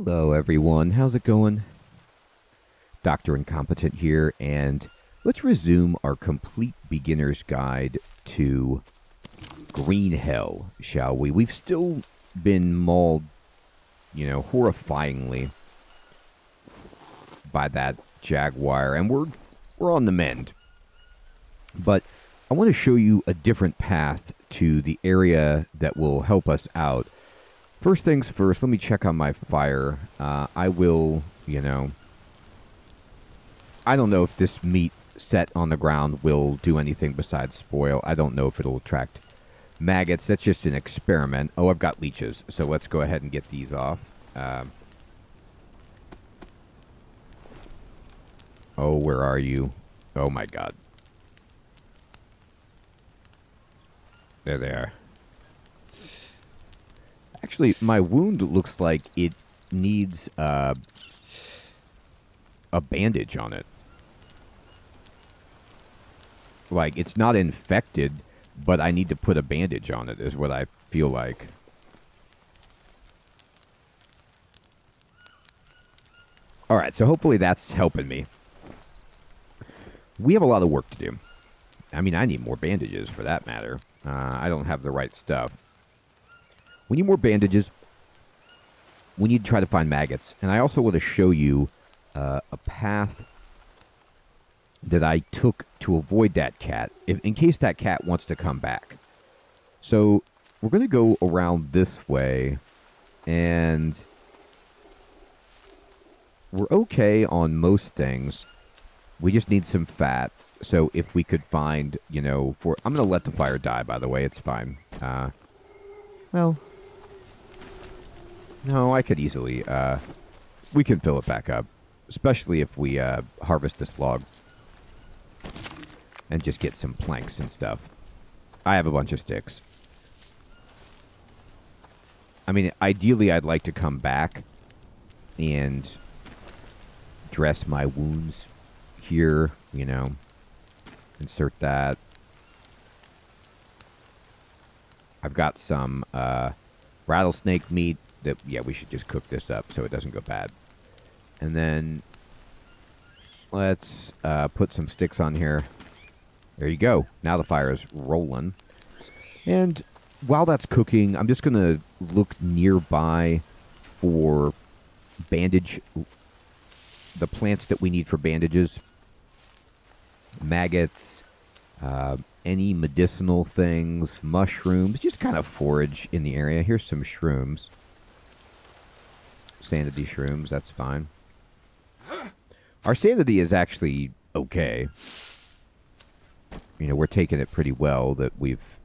Hello everyone, how's it going? Dr. Incompetent here, and let's resume our complete beginner's guide to Green Hell, shall we? We've still been mauled, horrifyingly by that jaguar, and we're on the mend. But I want to show you a different path to the area that will help us out. First things first, let me check on my fire. I will, I don't know if this meat set on the ground will do anything besides spoil. I don't know if it'll attract maggots. That's just an experiment. Oh, I've got leeches, so let's go ahead and get these off. Oh, where are you? Oh my god. There they are. Actually, my wound looks like it needs a bandage on it. Like, it's not infected, but I need to put a bandage on it, is what I feel like. Alright, so hopefully that's helping me. We have a lot of work to do. I mean, I need more bandages, for that matter. I don't have the right stuff. We need more bandages. We need to try to find maggots. And I also want to show you a path that I took to avoid that cat, in case that cat wants to come back. So we're going to go around this way, and we're okay on most things. We just need some fat. So if we could find, I'm going to let the fire die, by the way. It's fine. Well, no, I could easily, we can fill it back up. Especially if we, harvest this log. And just get some planks and stuff. I have a bunch of sticks. I mean, ideally, I'd like to come back and dress my wounds here, Insert that. I've got some, rattlesnake meat that, yeah, we should just cook this up so it doesn't go bad. And then let's put some sticks on here. There you go. Now the fire is rolling. And while that's cooking, I'm just going to look nearby for bandage, the plants that we need for bandages, maggots, any medicinal things, mushrooms, just kind of forage in the area. Here's some shrooms. Sanity shrooms, that's fine. Our sanity is actually okay. We're taking it pretty well that we've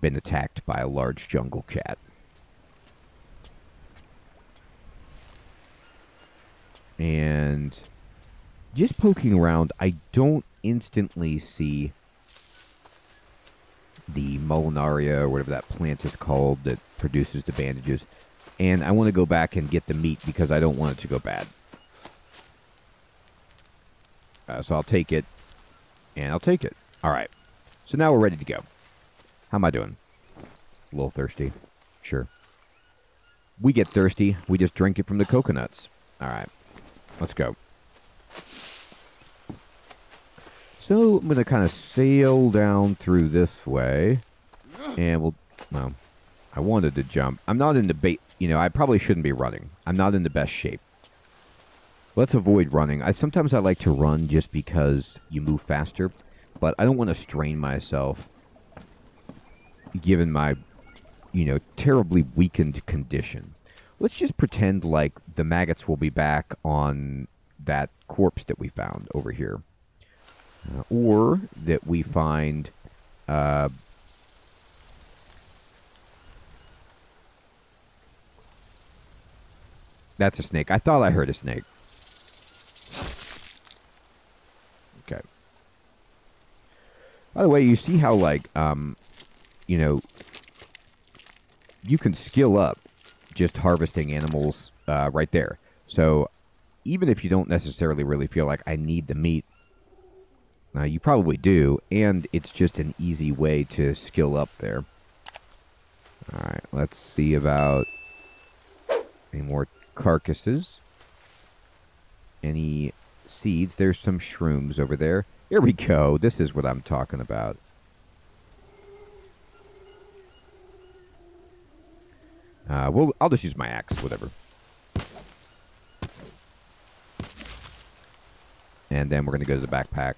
been attacked by a large jungle cat. And just poking around, I don't instantly see the Mollinaria, or whatever that plant is called that produces the bandages. And I want to go back and get the meat because I don't want it to go bad. So I'll take it, and I'll take it. All right. So now we're ready to go. How am I doing? A little thirsty. Sure. We get thirsty. We just drink it from the coconuts. All right. Let's go. So I'm going to kind of sail down through this way. And well, I wanted to jump. I'm not in the I probably shouldn't be running. I'm not in the best shape. Let's avoid running. Sometimes I like to run just because you move faster, but I don't want to strain myself given my, terribly weakened condition. Let's just pretend like the maggots will be back on that corpse that we found over here. Or that we find that's a snake. I thought I heard a snake. Okay. By the way, you see how, you can skill up just harvesting animals right there. So even if you don't necessarily really feel like I need the meat, you probably do, and it's just an easy way to skill up there. Alright, let's see about Any more carcasses? Any seeds? There's some shrooms over there. Here we go. This is what I'm talking about. Well, I'll just use my axe, whatever. And then we're going to go to the backpack.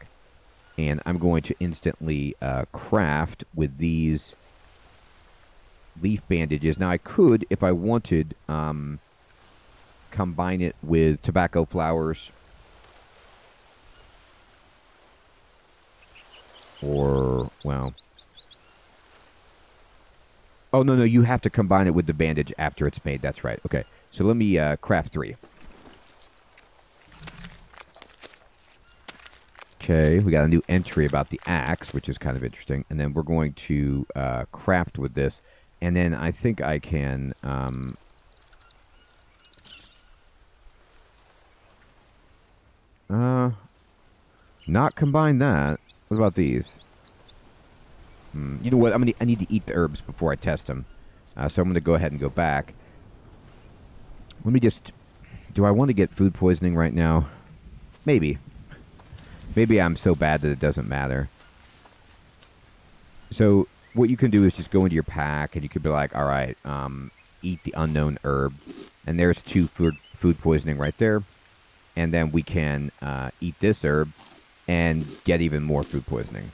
And I'm going to instantly craft with these leaf bandages. Now, I could, if I wanted, combine it with tobacco flowers. Or, well... Oh, no, you have to combine it with the bandage after it's made. That's right. Okay, so let me craft 3. Okay, we got a new entry about the axe, which is kind of interesting. And then we're going to craft with this. And then I think I can... not combine that. What about these? You know what? I need to eat the herbs before I test them. So I'm going to go ahead and go back. Let me just... Do I want to get food poisoning right now? Maybe. Maybe I'm so bad that it doesn't matter. So what you can do is just go into your pack and you could be like, all right, eat the unknown herb. And there's 2 food poisoning right there. And then we can eat this herb and get even more food poisoning.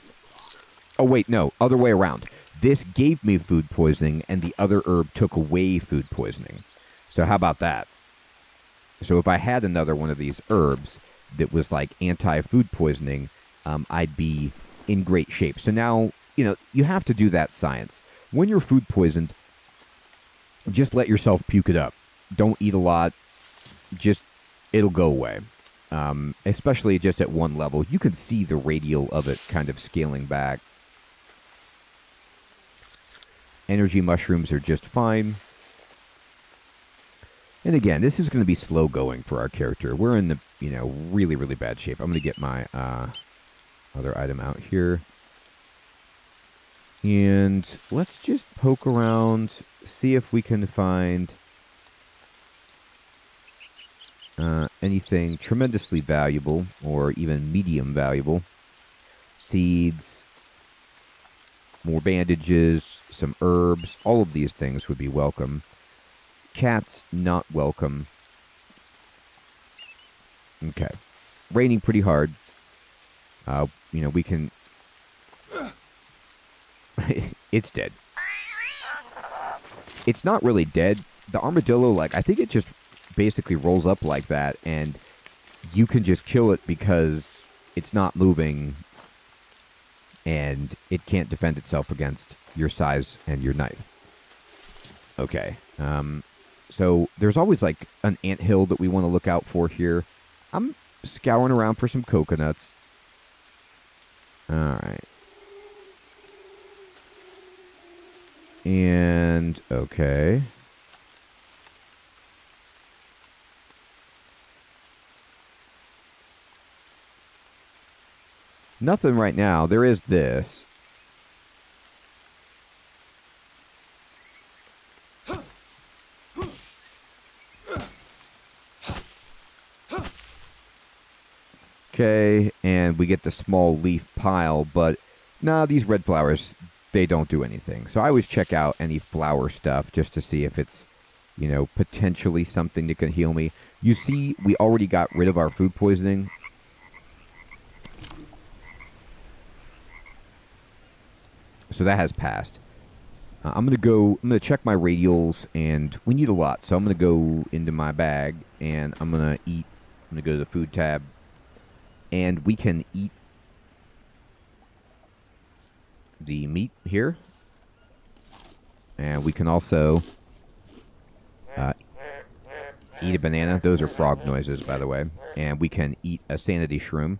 Oh, wait, no. Other way around. This gave me food poisoning, and the other herb took away food poisoning. So how about that? So if I had another one of these herbs that was like anti-food poisoning, I'd be in great shape. So now, you have to do that science. When you're food poisoned, just let yourself puke it up. Don't eat a lot. Just, it'll go away. Especially just at one level. You can see the radial of it kind of scaling back. Energy mushrooms are just fine. And again, this is going to be slow going for our character. We're in the, really, really bad shape. I'm going to get my other item out here. And let's just poke around, see if we can find anything tremendously valuable or even medium valuable. Seeds, more bandages, some herbs. All of these things would be welcome. Cats, not welcome. Okay. Raining pretty hard. We can... It's dead. It's not really dead. The armadillo, I think it just basically rolls up like that, and you can just kill it because it's not moving, and it can't defend itself against your size and your knife. Okay. So there's always an anthill that we want to look out for here. I'm scouring around for some coconuts. All right. And, okay. Nothing right now. There is this. Okay, and we get the small leaf pile, but nah, these red flowers, they don't do anything. So I always check out any flower stuff just to see if it's, potentially something that can heal me. You see, we already got rid of our food poisoning. So that has passed. I'm going to check my radials, and we need a lot. So I'm going to go into my bag, and I'm going to eat. I'm going to go to the food tab. And we can eat the meat here. And we can also eat a banana. Those are frog noises, by the way. And we can eat a sanity shroom.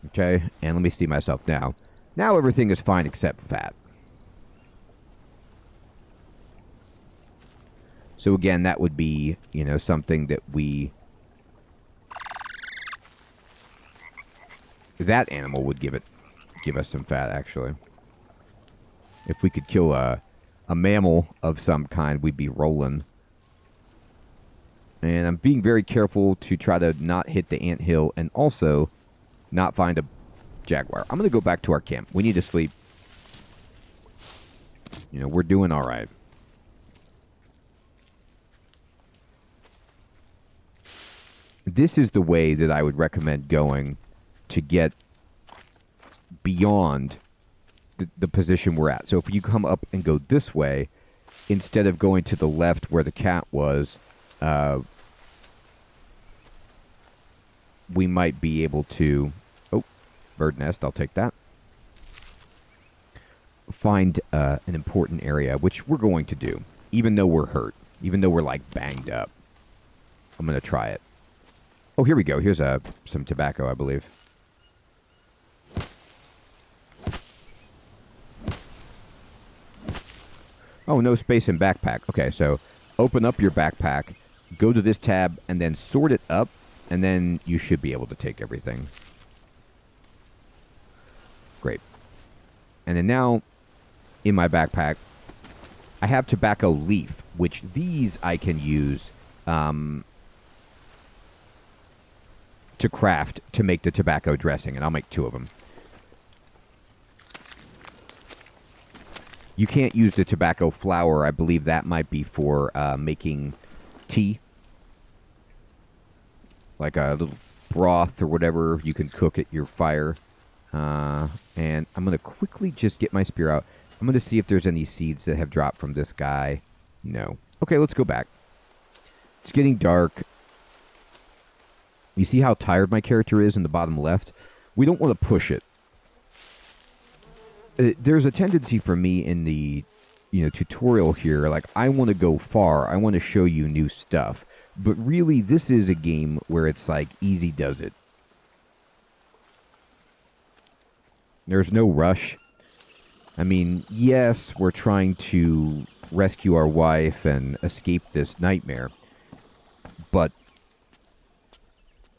Okay, and let me see myself now. Now everything is fine except fat. So again, that would be, something that we... That animal would give us some fat, actually. If we could kill a a mammal of some kind, we'd be rolling. And I'm being very careful to try to not hit the anthill and also not find a jaguar. I'm going to go back to our camp. We need to sleep. You know, we're doing all right. This is the way that I would recommend going to get beyond the position we're at. So if you come up and go this way, instead of going to the left where the cat was, we might be able to... Oh, bird nest, I'll take that. Find an important area, which we're going to do, even though we're hurt, even though we're, like, banged up. I'm going to try it. Oh, here we go. Here's some tobacco, I believe. Oh, no space in backpack. Okay, so open up your backpack, go to this tab, and then sort it up, and then you should be able to take everything. Great. And then now, in my backpack, I have tobacco leaf, which these I can use to craft to make the tobacco dressing, and I'll make 2 of them. You can't use the tobacco flour. I believe that might be for making tea. Like a little broth or whatever you can cook at your fire. And I'm going to quickly just get my spear out. I'm going to see if there's any seeds that have dropped from this guy. No. Okay, let's go back. It's getting dark. You see how tired my character is in the bottom left? We don't want to push it. There's a tendency for me in the, tutorial here, like, I want to go far. I want to show you new stuff. But really, this is a game where it's like, easy does it. There's no rush. I mean, yes, we're trying to rescue our wife and escape this nightmare. But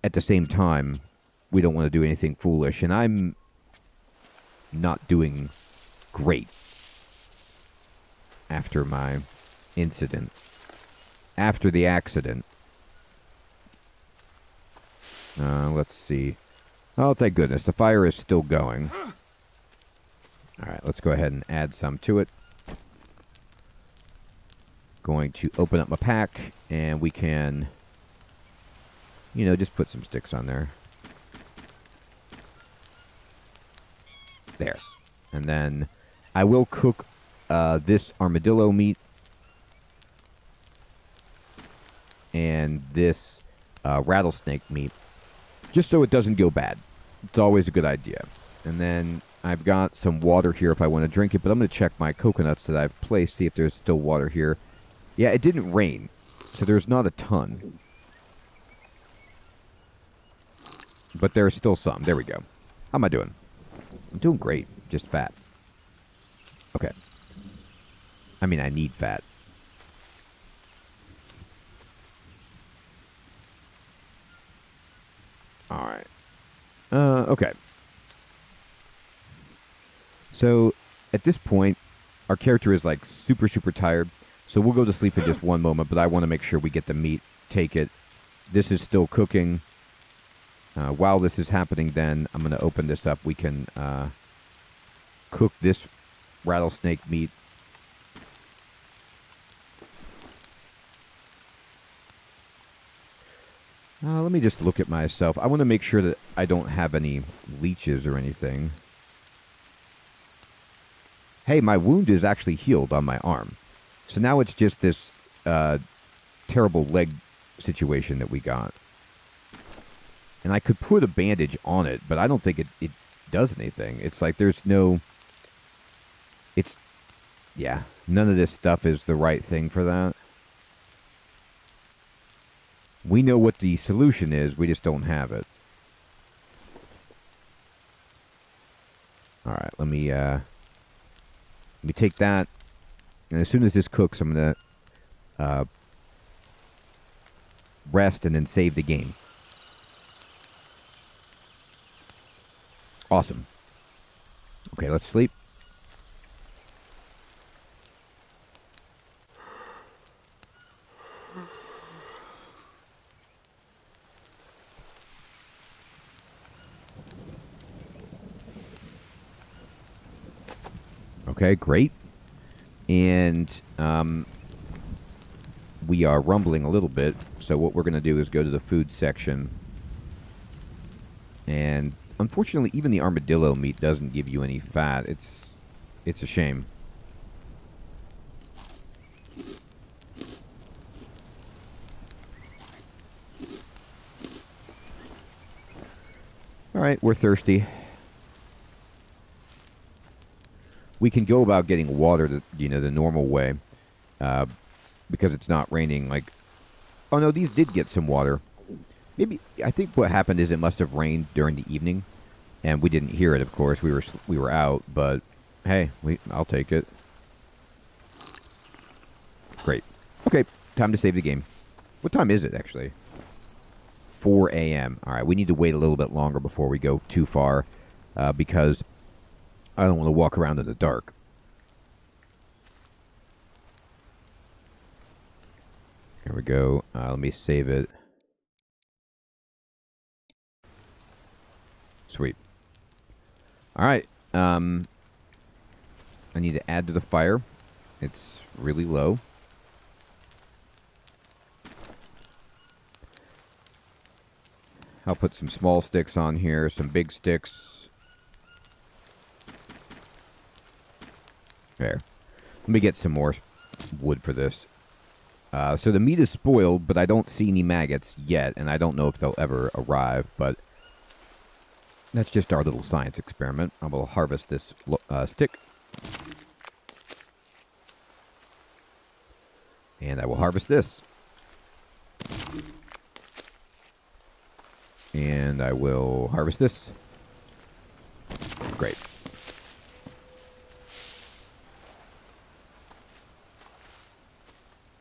at the same time, we don't want to do anything foolish. And I'm not doing great after my incident. After the accident. Let's see. Oh, thank goodness. The fire is still going. Alright, let's go ahead and add some to it. Going to open up my pack, and we can, just put some sticks on there. There. And then I will cook this armadillo meat and this rattlesnake meat just so it doesn't go bad. It's always a good idea. And then I've got some water here if I want to drink it, but I'm going to check my coconuts that I've placed, see if there's still water here. Yeah, it didn't rain, so there's not a ton. But there's still some. There we go. How am I doing? I'm doing great. Just fat. Okay. I mean, I need fat. Alright. Okay. So, at this point, our character is, like, super, super tired. So we'll go to sleep in just one moment, but I want to make sure we get the meat, take it. This is still cooking. While this is happening, then, I'm going to open this up. We can cook this rattlesnake meat. Let me just look at myself. I want to make sure that I don't have any leeches or anything. Hey, my wound is actually healed on my arm. So now it's just this terrible leg situation that we got. And I could put a bandage on it, but I don't think it does anything. It's like there's no... Yeah, none of this stuff is the right thing for that. We know what the solution is, we just don't have it. Alright, let me take that. And as soon as this cooks, I'm going to rest and then save the game. Awesome. Okay, let's sleep. Okay, great. And we are rumbling a little bit. So what we're going to do is go to the food section. And unfortunately, even the armadillo meat doesn't give you any fat. It's a shame. All right, we're thirsty. We can go about getting water, the normal way, because it's not raining. Like, oh no, these did get some water. Maybe I think what happened is it must have rained during the evening, and we didn't hear it. Of course, we were out, but hey, I'll take it. Great. Okay, time to save the game. What time is it actually? 4 a.m. All right, we need to wait a little bit longer before we go too far, because I don't want to walk around in the dark. Here we go. Let me save it. Sweet. All right. I need to add to the fire. It's really low. I'll put some small sticks on here, some big sticks. There. Let me get some more wood for this. So the meat is spoiled, but I don't see any maggots yet, and I don't know if they'll ever arrive, but that's just our little science experiment. I will harvest this stick. And I will harvest this. And I will harvest this. Great.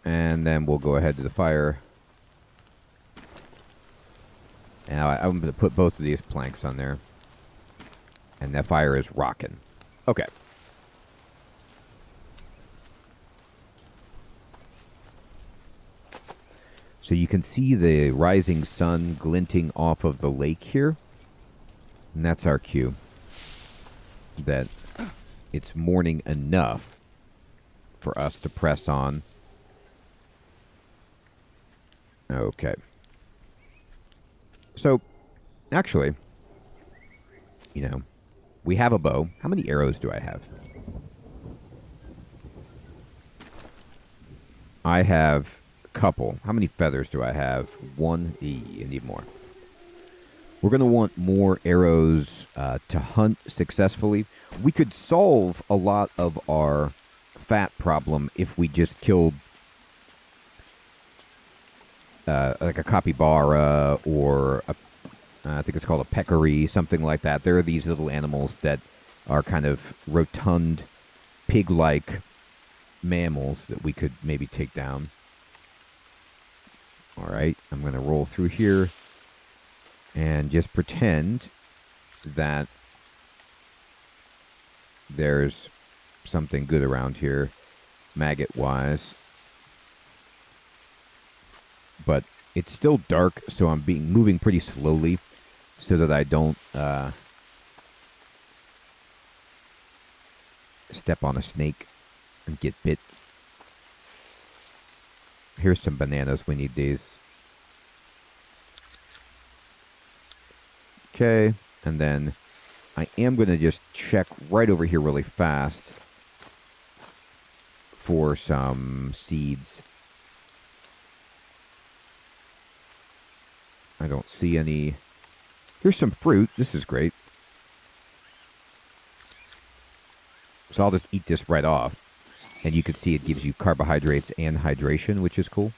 And then we'll go ahead to the fire. And I'm going to put both of these planks on there. And that fire is rocking. Okay. So you can see the rising sun glinting off of the lake here. And that's our cue that it's morning enough for us to press on. Okay. So, actually, we have a bow. How many arrows do I have? I have a couple. How many feathers do I have? One. I need more. We're going to want more arrows to hunt successfully. We could solve a lot of our fat problem if we just killed like a capybara or I think it's called a peccary, something like that. There are these little animals that are kind of rotund, pig-like mammals that we could maybe take down. All right, I'm going to roll through here and just pretend that there's something good around here, maggot-wise. But it's still dark, so I'm moving pretty slowly so that I don't step on a snake and get bit. Here's some bananas. We need these. Okay, and then I am going to just check right over here really fast for some seeds. I don't see any. Here's some fruit. This is great. So I'll just eat this right off. And you can see it gives you carbohydrates and hydration, which is cool.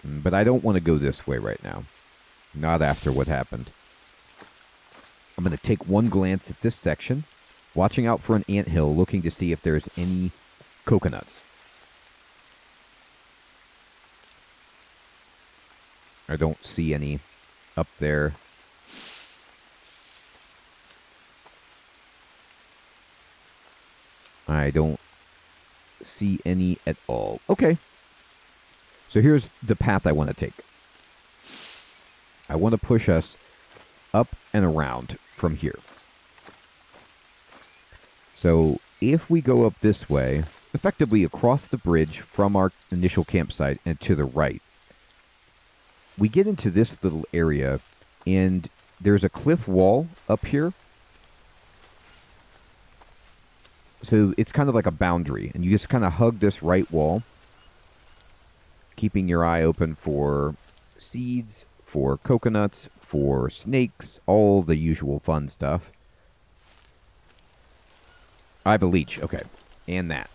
But I don't want to go this way right now. Not after what happened. I'm going to take one glance at this section, watching out for an anthill, looking to see if there's any coconuts. I don't see any up there. I don't see any at all. Okay. So here's the path I want to take. I want to push us up and around from here. So if we go up this way, effectively across the bridge from our initial campsite and to the right, we get into this little area, and there's a cliff wall up here. So it's kind of like a boundary, and you just kind of hug this right wall, keeping your eye open for seeds, for coconuts, for snakes, all the usual fun stuff. I have a leech, okay, and that.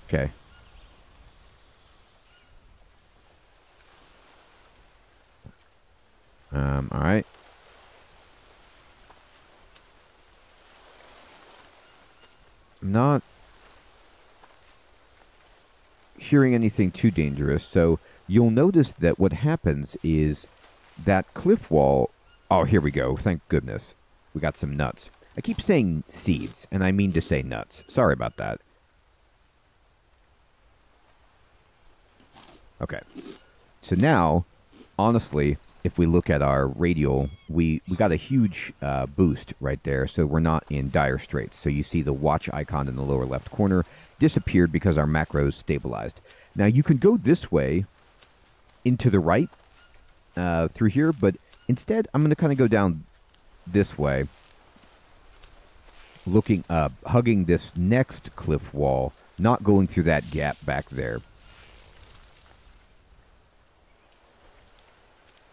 Okay. All right. I'm not hearing anything too dangerous, so you'll notice that what happens is that cliff wall... Oh, here we go. Thank goodness. We got some nuts. I keep saying seeds, and I mean to say nuts. Sorry about that. Okay. So now, honestly, if we look at our radial, we got a huge boost right there, so we're not in dire straits. So you see the watch icon in the lower left corner disappeared because our macros stabilized. Now you can go this way into the right through here, but instead I'm going to kind of go down this way, looking up, hugging this next cliff wall, not going through that gap back there.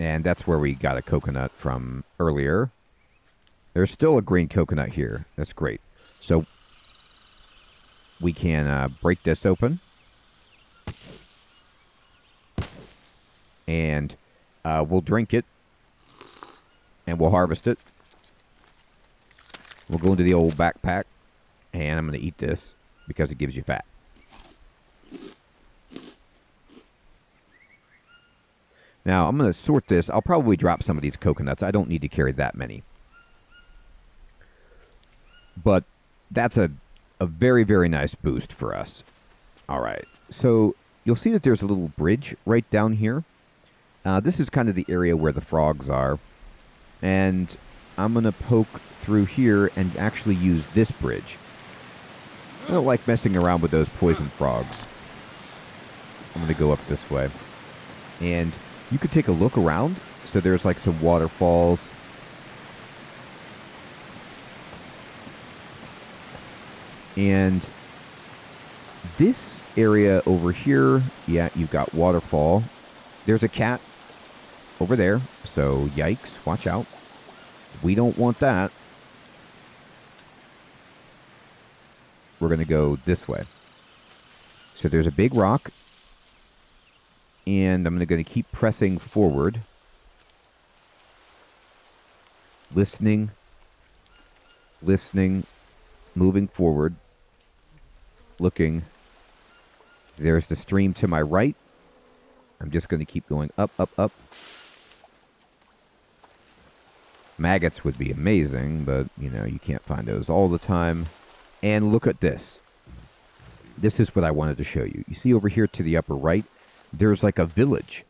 And that's where we got a coconut from earlier. There's still a green coconut here. That's great. So we can break this open. And we'll drink it. And we'll harvest it. We'll go into the old backpack. And I'm going to eat this because it gives you fat. Now, I'm going to sort this. I'll probably drop some of these coconuts. I don't need to carry that many. But that's a very, very nice boost for us. All right. So you'll see that there's a little bridge right down here. This is kind of the area where the frogs are. And I'm going to poke through here and actually use this bridge. I don't like messing around with those poison frogs. I'm going to go up this way. And you could take a look around. So there's like some waterfalls. And this area over here, yeah, you've got waterfall. There's a cat over there. So yikes, watch out. We don't want that. We're going to go this way. So there's a big rock. And I'm going to keep pressing forward. Listening. Listening. Moving forward. Looking. There's the stream to my right. I'm just going to keep going up, up, up. Maggots would be amazing, but, you know, you can't find those all the time. And look at this. This is what I wanted to show you. You see over here to the upper right? There's like a village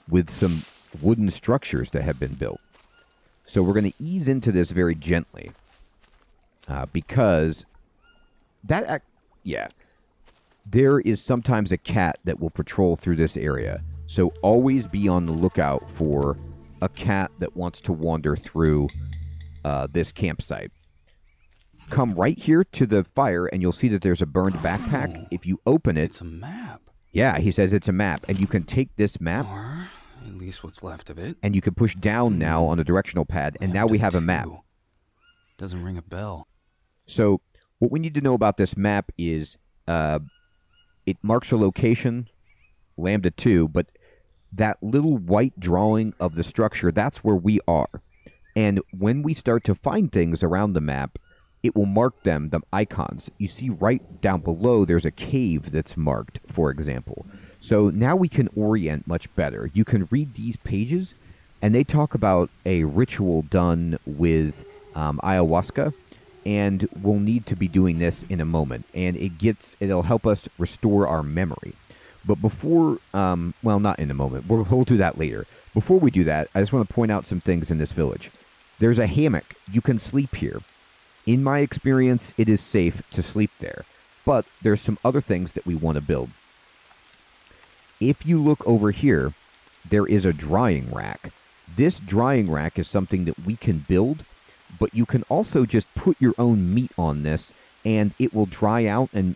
with some wooden structures that have been built. So we're going to ease into this very gently because that, there is sometimes a cat that will patrol through this area. So always be on the lookout for a cat that wants to wander through this campsite. Come right here to the fire and you'll see that there's a burned backpack. If you open it... It's a map. Yeah, he says it's a map, and you can take this map, Or at least what's left of it, and you can push down now on the directional pad, and now we have a map. Doesn't ring a bell. So what we need to know about this map is it marks a location, Lambda 2, but that little white drawing of the structure, that's where we are. And when we start to find things around the map, it will mark them, the icons. You see right down below, there's a cave that's marked, for example. So now we can orient much better. You can read these pages, and they talk about a ritual done with ayahuasca, and we'll need to be doing this in a moment. And it'll help us restore our memory. But before, well, not in a moment. We'll do that later. Before we do that, I just want to point out some things in this village. There's a hammock. You can sleep here. In my experience, it is safe to sleep there. But there's some other things that we want to build. If you look over here, there is a drying rack. This drying rack is something that we can build, but you can also just put your own meat on this, and it will dry out and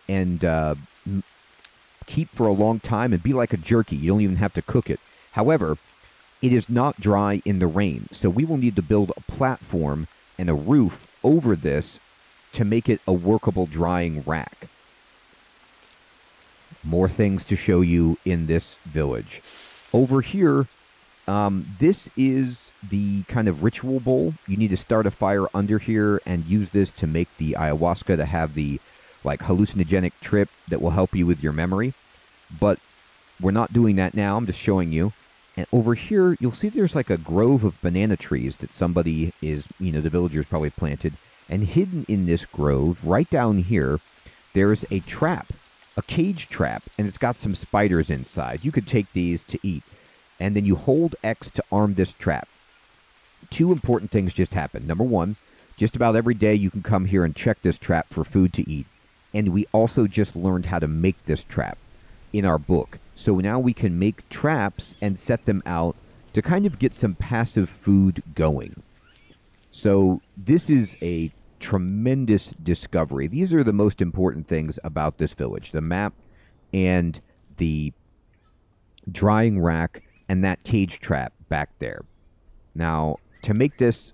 keep for a long time and be like a jerky. You don't even have to cook it. However, it is not dry in the rain, so we will need to build a platform and a roof over this to make it a workable drying rack. More things to show you in this village. Over here, this is the kind of ritual bowl. You need to start a fire under here and use this to make the ayahuasca to have the like hallucinogenic trip that will help you with your memory. But we're not doing that now. I'm just showing you. And over here, you'll see there's like a grove of banana trees that somebody is, the villagers probably planted. And hidden in this grove, right down here, there's a trap, a cage trap, and it's got some spiders inside. You could take these to eat. And then you hold X to arm this trap. Two important things just happened. Number one, just about every day you can come here and check this trap for food to eat. And we also just learned how to make this trap in our book. So now we can make traps and set them out to kind of get some passive food going. So this is a tremendous discovery. These are the most important things about this village. The map and the drying rack and that cage trap back there. Now, to make this,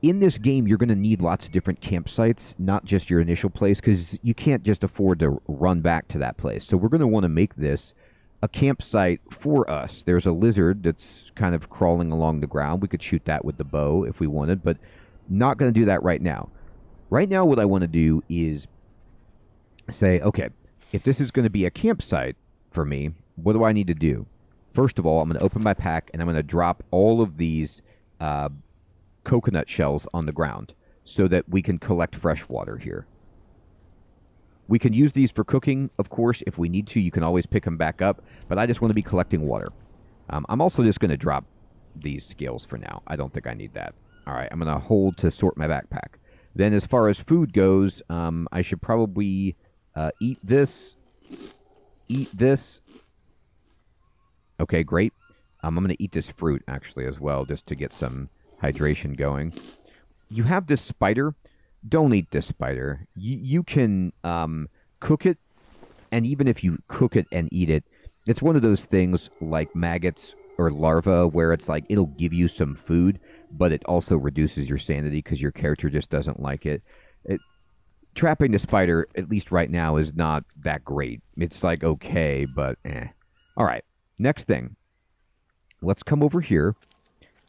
in this game, you're going to need lots of different campsites, not just your initial place, because you can't just afford to run back to that place. So we're going to want to make this a campsite for us. There's a lizard that's kind of crawling along the ground. We could shoot that with the bow if we wanted, but not going to do that right now. Right now, what I want to do is say, okay, if this is going to be a campsite for me, what do I need to do? First of all, I'm going to open my pack, and I'm going to drop all of these coconut shells on the ground so that we can collect fresh water here. We can use these for cooking, of course. If we need to, you can always pick them back up, but I just want to be collecting water. I'm also just going to drop these scales for now. I don't think I need that. All right, I'm going to hold to sort my backpack. Then as far as food goes, I should probably eat this. Okay, great. I'm going to eat this fruit, actually, as well, just to get some hydration going. You have this spider. Don't eat this spider. You can cook it, and even if you cook it and eat it, it's one of those things like maggots or larvae where it's like it'll give you some food, but it also reduces your sanity because your character just doesn't like it. Trapping the spider, at least right now, is not that great. It's like okay, but eh. All right, next thing. Let's come over here,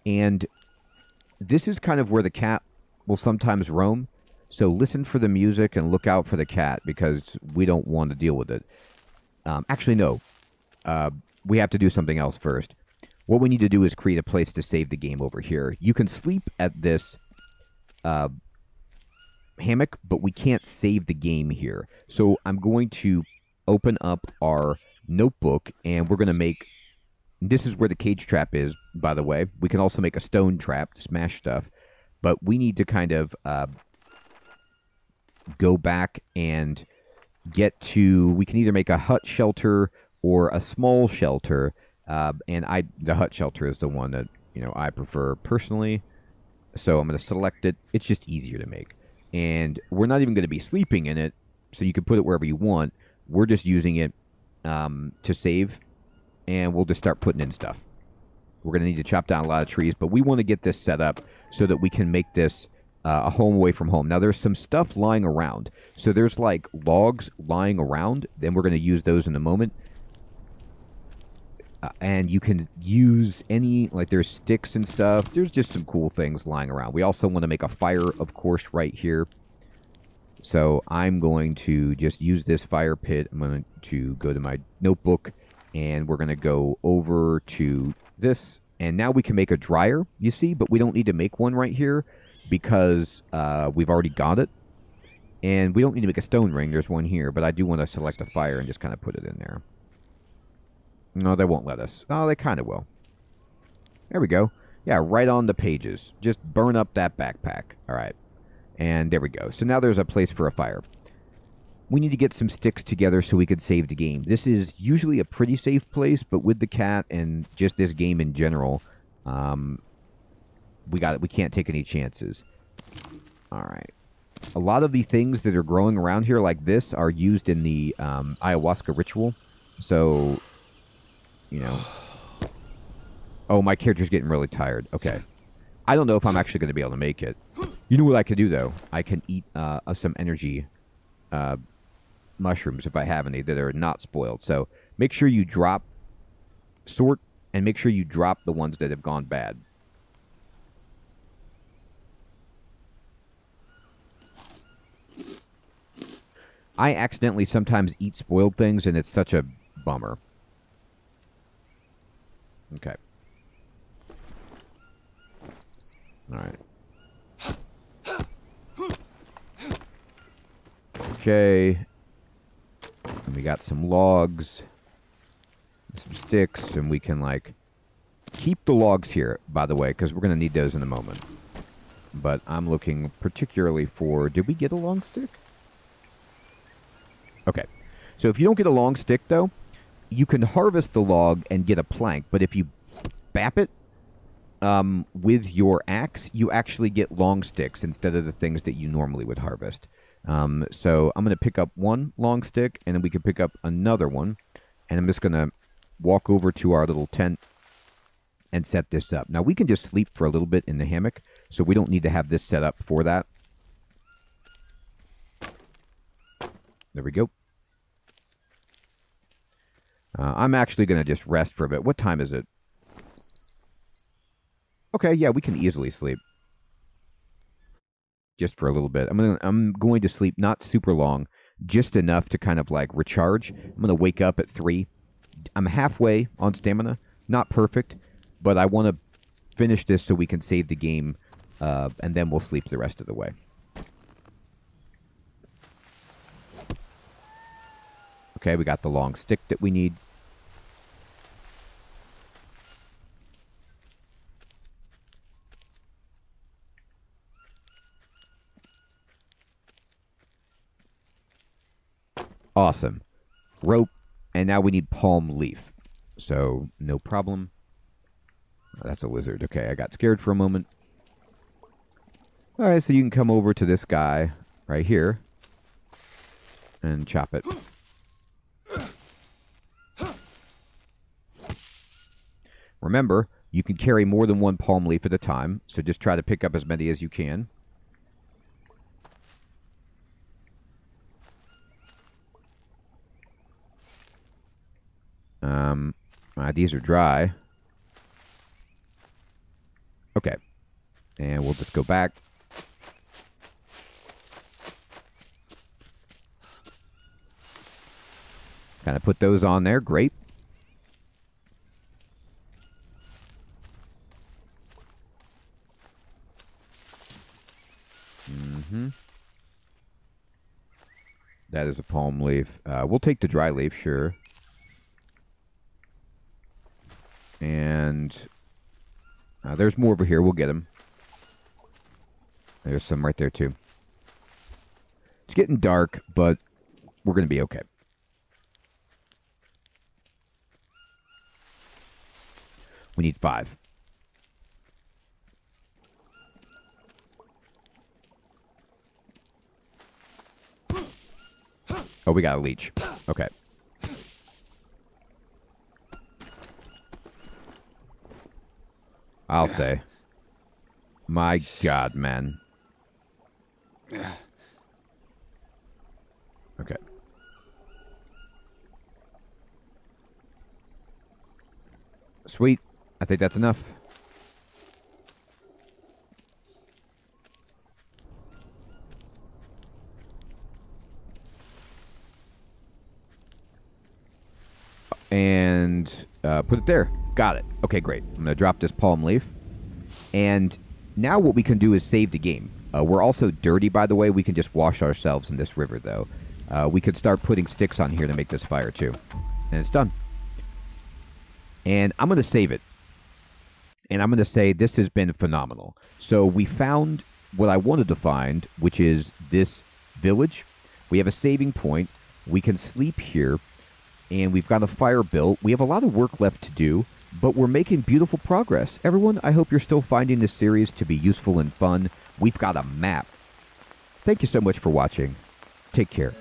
and this is kind of where the cat will sometimes roam. So listen for the music and look out for the cat because we don't want to deal with it. Actually, no. We have to do something else first. What we need to do is create a place to save the game over here. You can sleep at this hammock, but we can't save the game here. So I'm going to open up our notebook, and we're going to make... This is where the cage trap is, by the way. We can also make a stone trap to smash stuff. But we need to kind of go back and get to... We can either make a hut shelter or a small shelter. And the hut shelter is the one that I prefer personally. So I'm going to select it. It's just easier to make. And we're not even going to be sleeping in it, so you can put it wherever you want. We're just using it to save, and we'll just start putting in stuff. We're going to need to chop down a lot of trees, but we want to get this set up so that we can make this a home away from home. Now, there's some stuff lying around. So there's like logs lying around, then we're going to use those in a moment. And you can use any, like there's sticks and stuff. There's just some cool things lying around. We also want to make a fire, of course, right here. So I'm going to just use this fire pit. I'm going to go to my notebook, and we're going to go over to this. And now we can make a dryer, you see, but we don't need to make one right here because we've already got it. And we don't need to make a stone ring. There's one here, but I do want to select a fire and just kind of put it in there. No, they won't let us. Oh, they kind of will. There we go. Yeah, right on the pages. Just burn up that backpack. All right. And there we go. So now there's a place for a fire. We need to get some sticks together so we can save the game. This is usually a pretty safe place, but with the cat and just this game in general, we can't take any chances. All right. A lot of the things that are growing around here like this are used in the ayahuasca ritual. So, you know. Oh, my character's getting really tired. Okay. I don't know if I'm actually going to be able to make it. You know what I can do, though? I can eat some energy mushrooms if I have any that are not spoiled. So make sure you sort, and make sure you drop the ones that have gone bad. I accidentally sometimes eat spoiled things, and it's such a bummer. Okay. All right. Okay. And we got some logs, some sticks, and we can, like, keep the logs here, by the way, because we're going to need those in a moment. But I'm looking particularly for... Did we get a long stick? Okay. So if you don't get a long stick, though, you can harvest the log and get a plank. But if you bap it with your axe, you actually get long sticks instead of the things that you normally would harvest. So I'm going to pick up one long stick, and then we can pick up another one. And I'm just going to walk over to our little tent and set this up. Now, we can just sleep for a little bit in the hammock, so we don't need to have this set up for that. There we go. I'm actually going to just rest for a bit. What time is it? Okay, yeah, we can easily sleep. Just for a little bit. I'm going to sleep not super long, just enough to kind of like recharge. I'm going to wake up at 3. I'm halfway on stamina. Not perfect, but I want to finish this so we can save the game, and then we'll sleep the rest of the way. Okay, we got the long stick that we need. Awesome. Rope, and now we need palm leaf. So, no problem. Oh, that's a lizard. Okay, I got scared for a moment. Alright, so you can come over to this guy right here and chop it. Remember, you can carry more than one palm leaf at a time, so just try to pick up as many as you can. These are dry. Okay. And we'll just go back. Kind of put those on there. Great. That is a palm leaf. We'll take the dry leaf, sure. And there's more over here. We'll get them. There's some right there, too. It's getting dark, but we're going to be okay. We need 5. Oh, we got a leech. Okay. I'll say. My God, man. Okay. Sweet. I think that's enough. And put it there. Got it. Okay, great. I'm going to drop this palm leaf. And now what we can do is save the game. We're also dirty, by the way. We can just wash ourselves in this river, though. We could start putting sticks on here to make this fire, too. And it's done. And I'm going to save it. And I'm going to say this has been phenomenal. So we found what I wanted to find, which is this village. We have a saving point. We can sleep here. And we've got a fire built. We have a lot of work left to do, but we're making beautiful progress. Everyone, I hope you're still finding this series to be useful and fun. We've got a map. Thank you so much for watching. Take care.